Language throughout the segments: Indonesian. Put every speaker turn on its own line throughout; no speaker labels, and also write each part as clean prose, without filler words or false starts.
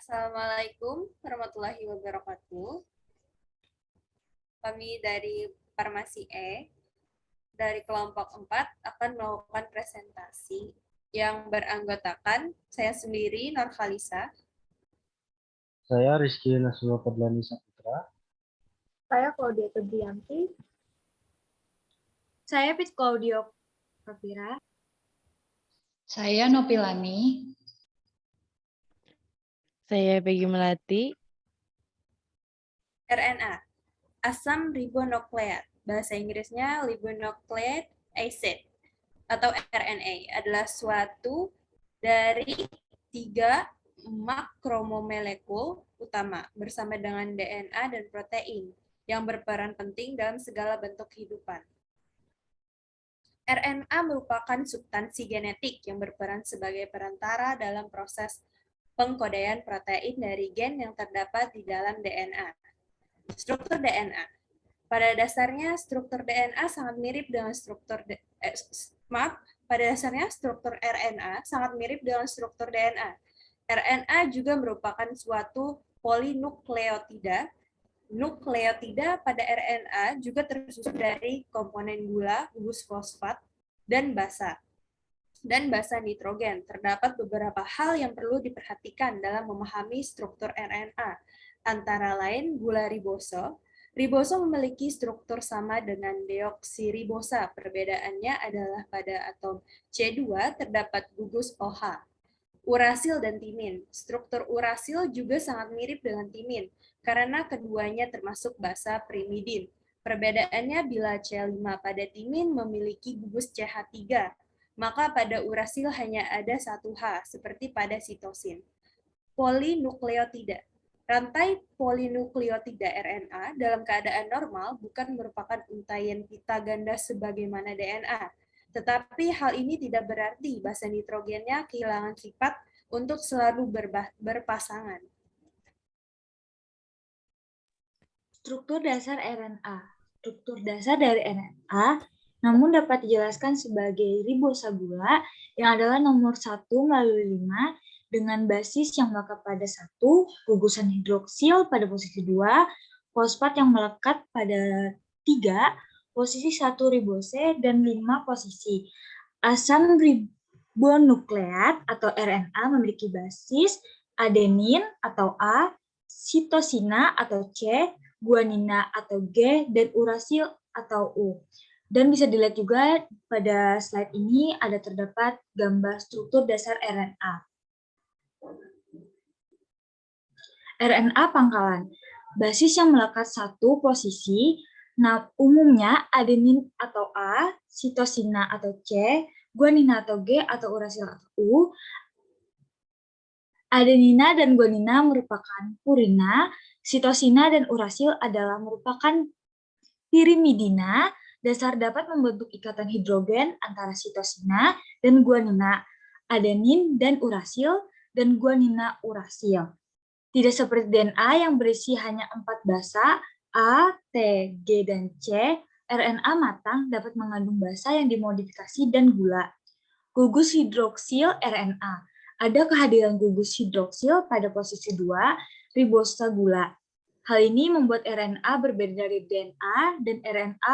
Assalamualaikum warahmatullahi wabarakatuh. Kami dari Farmasi E, dari kelompok 4 akan melakukan presentasi yang beranggotakan saya sendiri, Nur Khalisa.
Saya Rizky Nasrullah Fadlani Saputra.
Saya Claudia Febrianti.
Saya Pit Claudio Pravira.
Saya Nopilani.
Saya Peggy Melati.
RNA, asam ribonukleat. Bahasa Inggrisnya ribonucleic acid atau RNA adalah suatu dari 3 makromolekul utama bersama dengan DNA dan protein yang berperan penting dalam segala bentuk kehidupan. RNA merupakan substansi genetik yang berperan sebagai perantara dalam proses pengkodaan protein dari gen yang terdapat di dalam DNA. Struktur DNA. Pada dasarnya, struktur DNA sangat mirip dengan struktur RNA sangat mirip dengan struktur DNA. RNA juga merupakan suatu polinukleotida. Nukleotida pada RNA juga tersusun dari komponen gula, gugus fosfat, dan basa nitrogen. Terdapat beberapa hal yang perlu diperhatikan dalam memahami struktur RNA, antara lain gula ribosa. Ribosa memiliki struktur sama dengan deoksiribosa. Perbedaannya adalah pada atom C2 terdapat gugus OH. Urasil dan timin. Struktur urasil juga sangat mirip dengan timin, karena keduanya termasuk basa pirimidin. Perbedaannya bila C5 pada timin memiliki gugus CH3, maka pada urasil hanya ada 1 H, seperti pada sitosin. Polinukleotida. Rantai polinukleotida RNA dalam keadaan normal bukan merupakan untaian pita ganda sebagaimana DNA, tetapi hal ini tidak berarti basa nitrogennya kehilangan sifat untuk selalu berpasangan.
Struktur dasar RNA. Struktur dasar dari RNA namun dapat dijelaskan sebagai ribosa gula yang adalah nomor 1 melalui 5 dengan basis yang melekat pada 1, gugusan hidroksil pada posisi 2, fosfat yang melekat pada 3, posisi 1 ribose, dan 5 posisi. Asam ribonukleat atau RNA memiliki basis adenin atau A, sitosina atau C, guanina atau G, dan urasil atau U. Dan bisa dilihat juga pada slide ini ada terdapat gambar struktur dasar RNA. RNA pangkalan. Basis yang melekat 1 posisi, umumnya adenin atau A, sitosina atau C, guanina atau G, atau urasil atau U. Adenina dan guanina merupakan purina, sitosina dan urasil adalah merupakan pirimidina. Dasar dapat membentuk ikatan hidrogen antara sitosina dan guanina, adenin dan urasil, dan guanina urasil. Tidak seperti DNA yang berisi hanya 4 basa, A, T, G, dan C, RNA matang dapat mengandung basa yang dimodifikasi dan gula. Gugus hidroksil RNA. Ada kehadiran gugus hidroksil pada posisi 2, ribosa gula. Hal ini membuat RNA berbeda dari DNA, dan RNA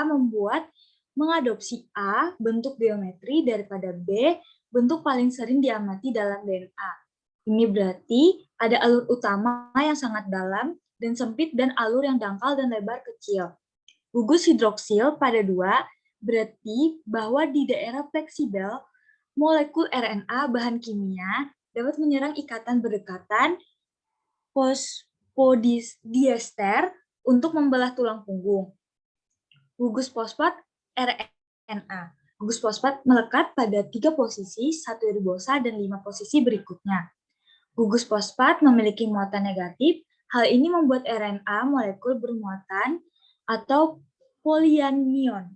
mengadopsi A, bentuk geometri, daripada B, bentuk paling sering diamati dalam DNA. Ini berarti ada alur utama yang sangat dalam dan sempit dan alur yang dangkal dan lebar kecil. Gugus hidroksil pada 2 berarti bahwa di daerah fleksibel, molekul RNA bahan kimia dapat menyerang ikatan berdekatan fosfodiester untuk membelah tulang punggung. Gugus fosfat RNA. Gugus fosfat melekat pada 3 posisi, 1 ribosa, dan 5 posisi berikutnya. Gugus fosfat memiliki muatan negatif. Hal ini membuat RNA molekul bermuatan atau polyanion.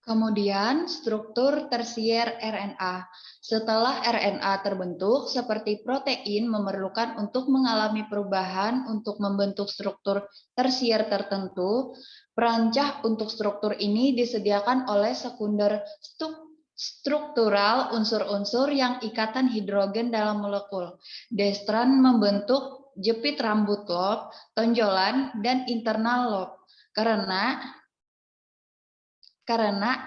Kemudian, struktur tersier RNA. Setelah RNA terbentuk, seperti protein memerlukan untuk mengalami perubahan untuk membentuk struktur tersier tertentu, perancah untuk struktur ini disediakan oleh sekunder struktural unsur-unsur yang ikatan hidrogen dalam molekul. Destran membentuk jepit rambut lob, tonjolan, dan internal lob. Karena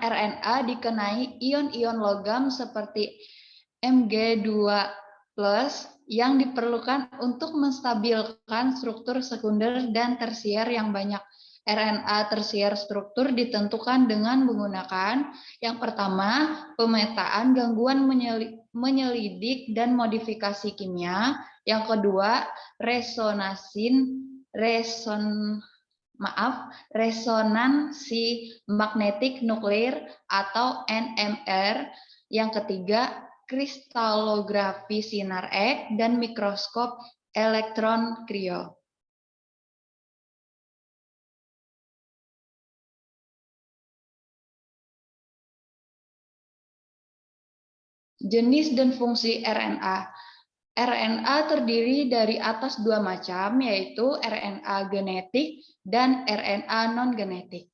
RNA dikenai ion-ion logam seperti Mg2+ yang diperlukan untuk menstabilkan struktur sekunder dan tersier yang banyak. RNA tersier struktur ditentukan dengan menggunakan yang pertama, pemetaan gangguan menyelidik dan modifikasi kimia, yang kedua, resonansi magnetik nuklir atau NMR, yang ketiga, kristalografi sinar X dan mikroskop elektron krio. Jenis dan fungsi RNA. RNA terdiri dari atas dua macam, yaitu RNA genetik dan RNA non-genetik.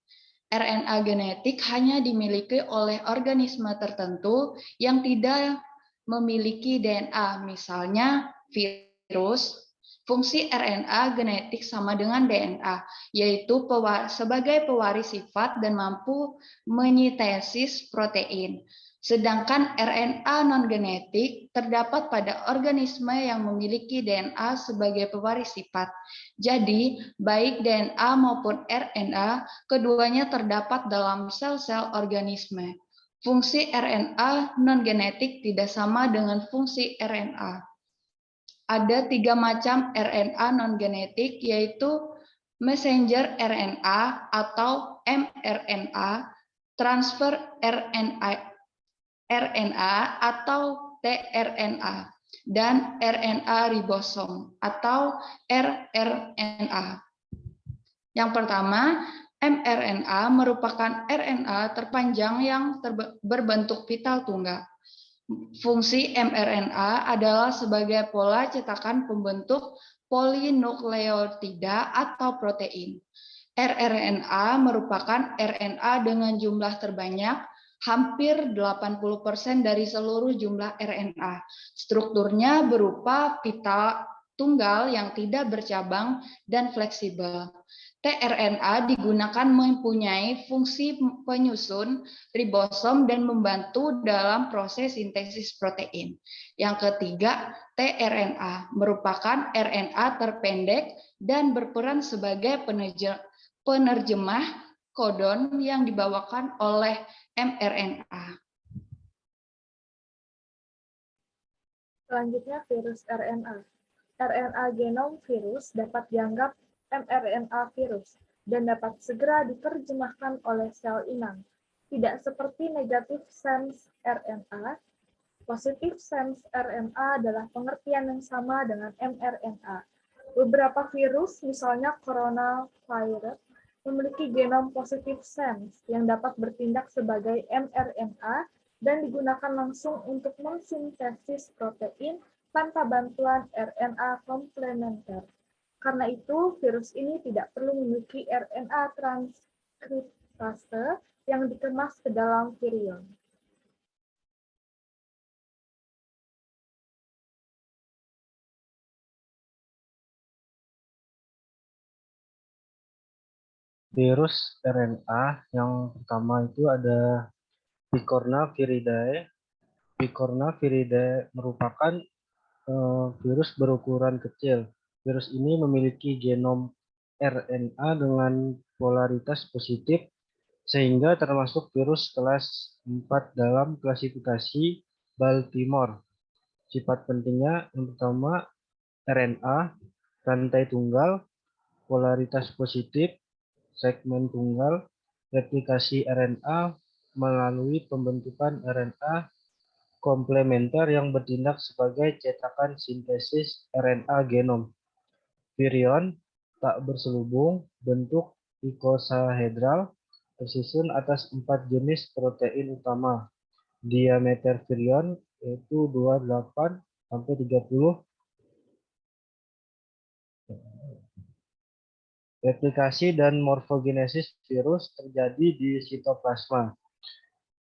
RNA genetik hanya dimiliki oleh organisme tertentu yang tidak memiliki DNA, misalnya virus. Fungsi RNA genetik sama dengan DNA, yaitu sebagai pewaris sifat dan mampu menyintesis protein. Sedangkan RNA non-genetik terdapat pada organisme yang memiliki DNA sebagai pewaris sifat. Jadi, baik DNA maupun RNA, keduanya terdapat dalam sel-sel organisme. Fungsi RNA non-genetik tidak sama dengan fungsi RNA. Ada 3 macam RNA non-genetik, yaitu messenger RNA atau mRNA, transfer RNA atau tRNA, dan RNA ribosom atau rRNA. Yang pertama, mRNA merupakan RNA terpanjang yang berbentuk vital tunggal. Fungsi mRNA adalah sebagai pola cetakan pembentuk polinukleotida atau protein. rRNA merupakan RNA dengan jumlah terbanyak, hampir 80% dari seluruh jumlah RNA. Strukturnya berupa vital tunggal yang tidak bercabang dan fleksibel. tRNA digunakan mempunyai fungsi penyusun ribosom dan membantu dalam proses sintesis protein. Yang ketiga, tRNA merupakan RNA terpendek dan berperan sebagai penerjemah kodon yang dibawakan oleh mRNA.
Selanjutnya virus RNA. RNA genom virus dapat dianggap mRNA virus dan dapat segera diterjemahkan oleh sel inang. Tidak seperti negatif sense RNA, positif sense RNA adalah pengertian yang sama dengan mRNA. Beberapa virus, misalnya coronavirus, memiliki genom positif sense yang dapat bertindak sebagai mRNA dan digunakan langsung untuk mensintesis protein tanpa bantuan RNA komplementer. Karena itu, virus ini tidak perlu memiliki RNA transkriptase yang dikemas ke dalam virion.
Virus RNA yang pertama itu ada Picorna viridae. Picorna viridae merupakan virus berukuran kecil. Virus ini memiliki genom RNA dengan polaritas positif, sehingga termasuk virus kelas 4 dalam klasifikasi Baltimore. Sifat pentingnya yang pertama RNA, rantai tunggal, polaritas positif, segmen tunggal, replikasi RNA melalui pembentukan RNA komplementer yang bertindak sebagai cetakan sintesis RNA genom. Virion tak berselubung, bentuk ikosahedral, tersusun atas 4 jenis protein utama. Diameter virion yaitu 28 sampai 30. Replikasi dan morfogenesis virus terjadi di sitoplasma.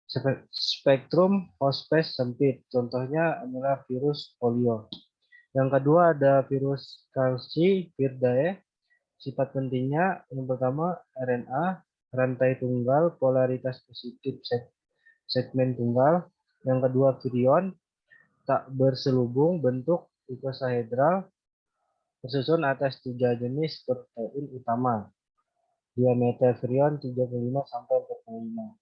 Spektrum hospes sempit, contohnya adalah virus polio. Yang kedua ada virus Calci-Virdae. Sifat pentingnya yang pertama RNA, rantai tunggal, polaritas positif segmen tunggal. Yang kedua virion, tak berselubung, bentuk icosahedral, tersusun atas 3 jenis protein utama. Diameter virion 35 sampai 45.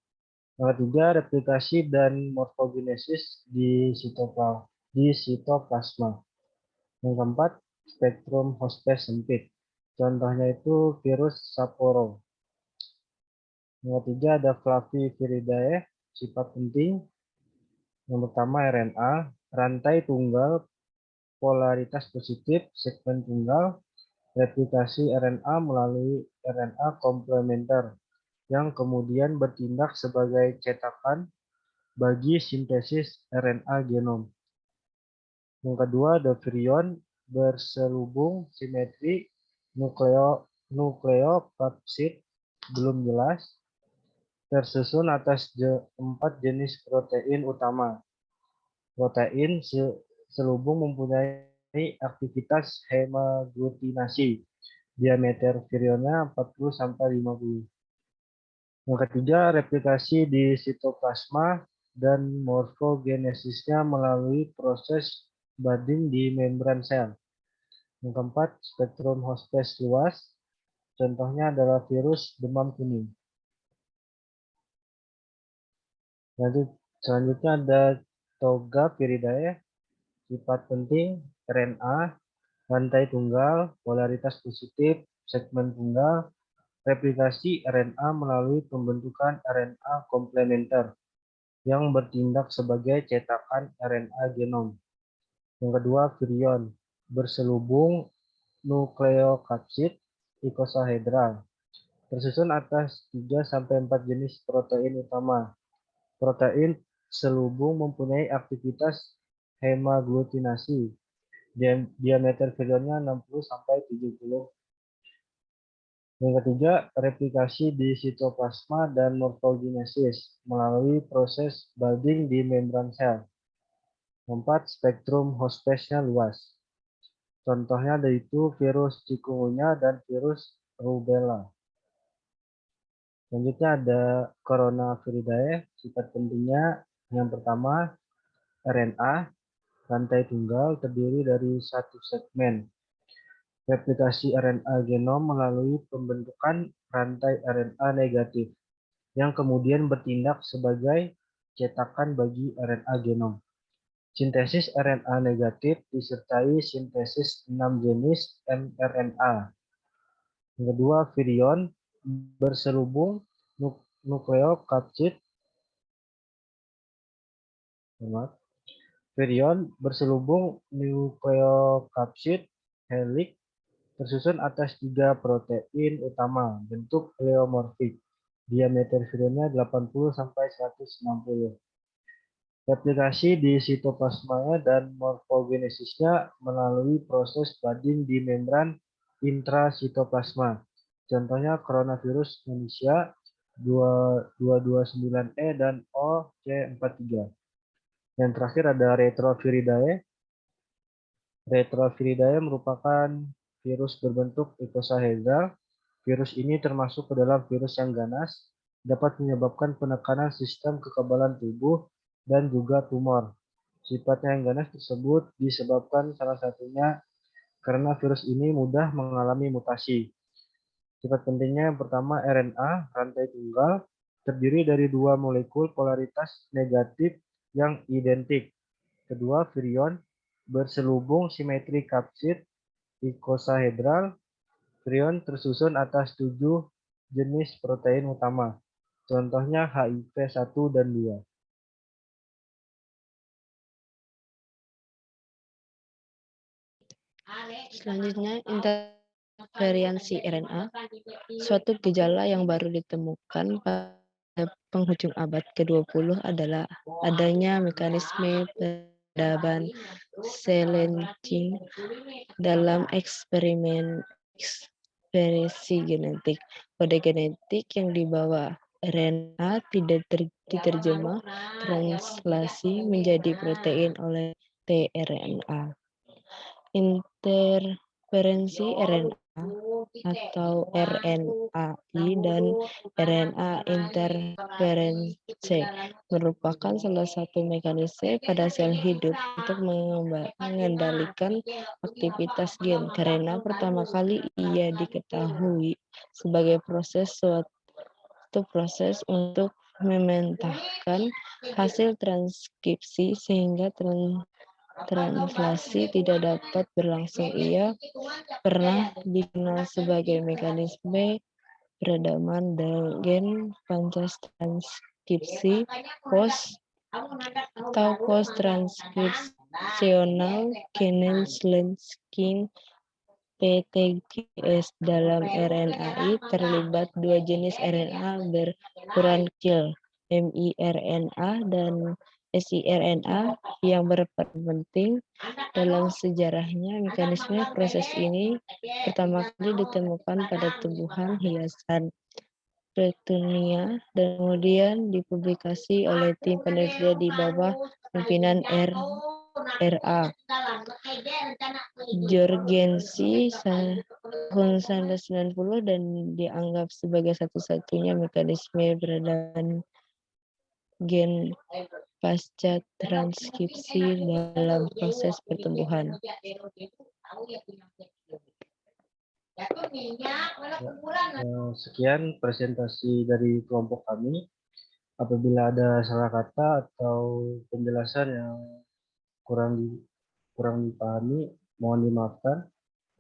Yang ketiga, replikasi dan morfogenesis di sitoplasma. Yang keempat, spektrum hospes sempit. Contohnya itu virus Sapporo. Yang ketiga ada Flaviviridae, sifat penting. Yang pertama RNA, rantai tunggal, polaritas positif, segmen tunggal, replikasi RNA melalui RNA komplementer yang kemudian bertindak sebagai cetakan bagi sintesis RNA genom. Yang kedua ada virion, berselubung simetri nukleokapsid belum jelas, tersusun atas 4 jenis protein utama. Protein selubung mempunyai aktivitas hemaglutinasi. Diameter virionnya 40 sampai 50. Yang ketiga, replikasi di sitoplasma dan morfogenesisnya melalui proses budding di membran sel. Yang keempat, spektrum hospes luas. Contohnya adalah virus demam kuning. Selanjutnya ada Togaviridae. Sifat penting RNA, rantai tunggal, polaritas positif, segmen tunggal, replikasi RNA melalui pembentukan RNA komplementer yang bertindak sebagai cetakan RNA genom. Yang kedua, virion, berselubung nukleokapsid icosahedral, tersusun atas 3-4 jenis protein utama. Protein selubung mempunyai aktivitas hemaglutinasi. Diameter virionnya 60-70. Yang ketiga, replikasi di sitoplasma dan morfogenesis melalui proses budding di membran sel. Keempat, spektrum hospesnya luas. Contohnya yaitu virus chikungunya dan virus rubella. Selanjutnya ada Coronaviridae. Sifat pentingnya yang pertama RNA, rantai tunggal terdiri dari satu segmen. Replikasi RNA genom melalui pembentukan rantai RNA negatif yang kemudian bertindak sebagai cetakan bagi RNA genom. Sintesis RNA negatif disertai sintesis 6 jenis mRNA. Yang kedua, virion, berselubung nukleokapsid. Virion berselubung nukleokapsid helix tersusun atas 3 protein utama, bentuk pleomorfik. Diameter virionnya 80-160. Replikasi di sitoplasmanya dan morfogenesisnya melalui proses budding di membran intrasitoplasma. Contohnya coronavirus Indonesia 229E dan OC43. Yang terakhir ada Retroviridae. Retroviridae merupakan virus berbentuk icosahedral. Virus ini termasuk ke dalam virus yang ganas, dapat menyebabkan penekanan sistem kekebalan tubuh dan juga tumor. Sifatnya yang ganas tersebut disebabkan salah satunya karena virus ini mudah mengalami mutasi. Sifat pentingnya yang pertama RNA, rantai tunggal, terdiri dari 2 molekul polaritas negatif yang identik. Kedua, virion, berselubung simetri kapsid icosahedral. Virion tersusun atas 7 jenis protein utama. Contohnya HIV1 dan 2.
Selanjutnya, intervariansi RNA, suatu gejala yang baru ditemukan pada penghujung abad ke-20 adalah adanya mekanisme peradaban sequencing dalam eksperimen ekspresi genetik. Kode genetik yang dibawa RNA tidak diterjemah translasi menjadi protein oleh tRNA. Interferensi RNA atau RNAi dan RNA interferense merupakan salah satu mekanisme pada sel hidup untuk mengendalikan aktivitas gen, karena pertama kali ia diketahui sebagai suatu proses untuk mementahkan hasil transkripsi sehingga translasi tidak dapat berlangsung. Ia pernah dikenal sebagai mekanisme peredaman gen pasca transkripsi post atau post transkripsional genase-linking PTGS. Dalam RNAi terlibat dua jenis RNA berukuran kecil, miRNA dan siRNA, yang berperan penting dalam sejarahnya. Mekanisme proses ini pertama kali ditemukan pada tumbuhan hiasan Petunia dan kemudian dipublikasi oleh tim peneliti di bawah pimpinan R.A. Jorgensen tahun 1990 dan dianggap sebagai satu-satunya mekanisme peredaman gen pasca transkripsi dalam proses pertumbuhan.
Sekian presentasi dari kelompok kami. Apabila ada salah kata atau penjelasan yang kurang dipahami, mohon dimaafkan.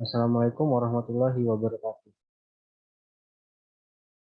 Assalamualaikum warahmatullahi wabarakatuh.